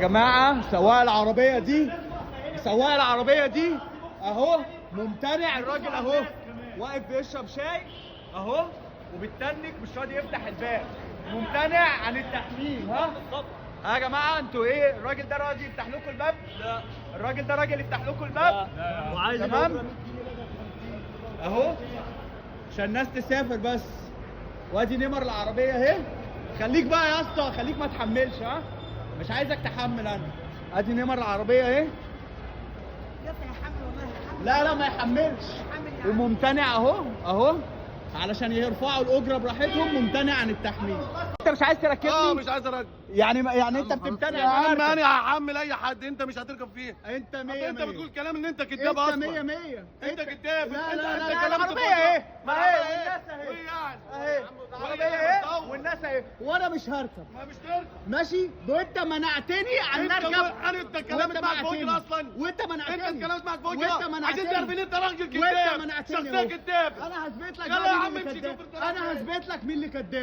جماعه سواق العربيه دي اهو ممتنع. الراجل اهو واقف بيشرب شاي اهو وبيتنك مش راضي يفتح الباب، ممتنع عن التحميل. ها يا جماعه انتوا ايه؟ الراجل ده راضي يفتح لكم الباب؟ لا. الراجل ده راجل يفتح لكم الباب؟ لا. وعايز تمام اهو عشان الناس تسافر بس. وادي نمر العربيه اهي. خليك بقى يا اسطى، خليك ما تحملش. ها مش عايزك تحمل انا. ادي نمر العربيه اهي. لا ما يحملش وممتنع اهو علشان يرفعوا الاجره براحتهم، ممتنع عن التحميل. انت مش عايز تركبني؟ مش عايز اركب. يعني انت بتمتنع يا عم انا هحمل اي حد، انت مش هتركب فيه. انت 100 انت بتقول كلام ان انت كداب اصلا. انت 100 انت كداب. لا العربيه اهي. ما هي والناس اهي. العربيه اهي والناس اهي وانا مش هركب. مش تركب ماشي. وانت منعتني عن اركب. انت كلامك معاك فوجل اصلا. وانت منعتني. انت كلامك معاك فوجل. وانت منعتني عشان تعرف ان انت راجل كداب. وانت منعتني. شخصيه كداب. انا هثبت لك يلا يا عم امشي. انا هثبت لك مين اللي كداب.